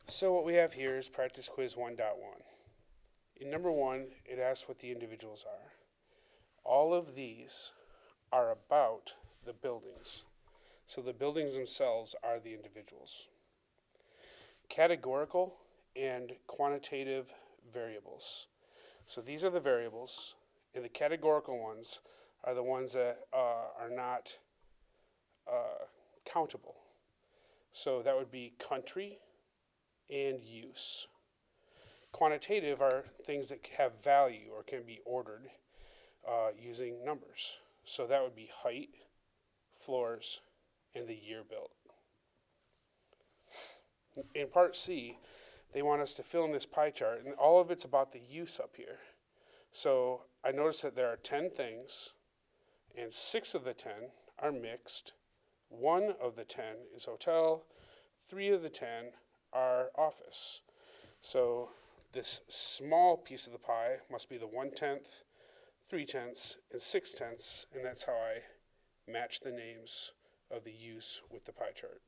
So what we have here is practice quiz 1.1. In number 1, it asks what the individuals are. All of these are about the buildings. So the buildings themselves are the individuals. Categorical and quantitative variables. So these are the variables, and the categorical ones are the ones that are not countable. So that would be country and use. Quantitative are things that have value or can be ordered using numbers. So that would be height, floors, and the year built. In part C, they want us to fill in this pie chart, and all of it's about the use up here. So I noticed that there are 10 things, and 6 of the 10 are mixed. 1 of the 10 is hotel. 3 of the 10 are office. So this small piece of the pie must be the 1/10, 3/10, and 6/10, and that's how I match the names of the use with the pie chart.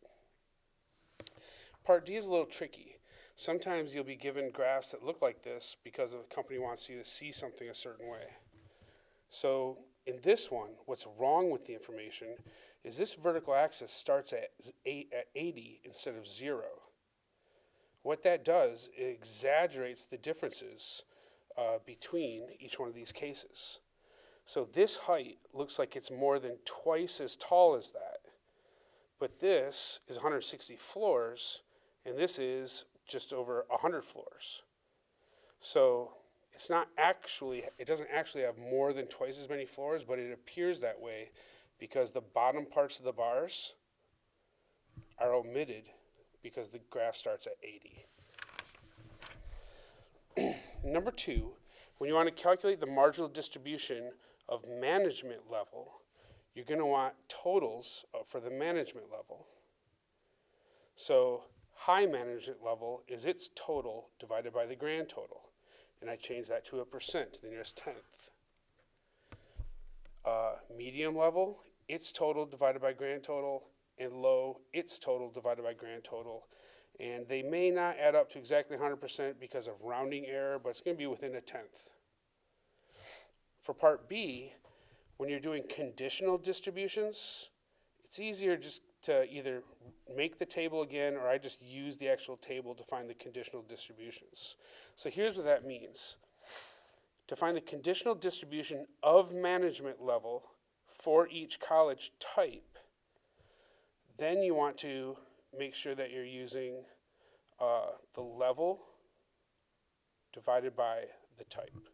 Part D is a little tricky. Sometimes you'll be given graphs that look like this because a company wants you to see something a certain way. So in this one, what's wrong with the information is this vertical axis starts at 80 instead of 0. What that does, it exaggerates the differences between each one of these cases. So this height looks like it's more than twice as tall as that. But this is 160 floors, and this is just over 100 floors. So it doesn't actually have more than twice as many floors, but it appears that way because the bottom parts of the bars are omitted because the graph starts at 80. Number 2, when you want to calculate the marginal distribution of management level, you're going to want totals for the management level. So high management level is its total divided by the grand total. And I change that to a percent, to the nearest tenth. Medium level, its total divided by grand total, and low, its total divided by grand total. And they may not add up to exactly 100% because of rounding error, but it's going to be within a tenth. For part B, when you're doing conditional distributions, it's easier just to either make the table again, or I just use the actual table to find the conditional distributions. So here's what that means. To find the conditional distribution of management level for each college type, then you want to make sure that you're using the level divided by the type.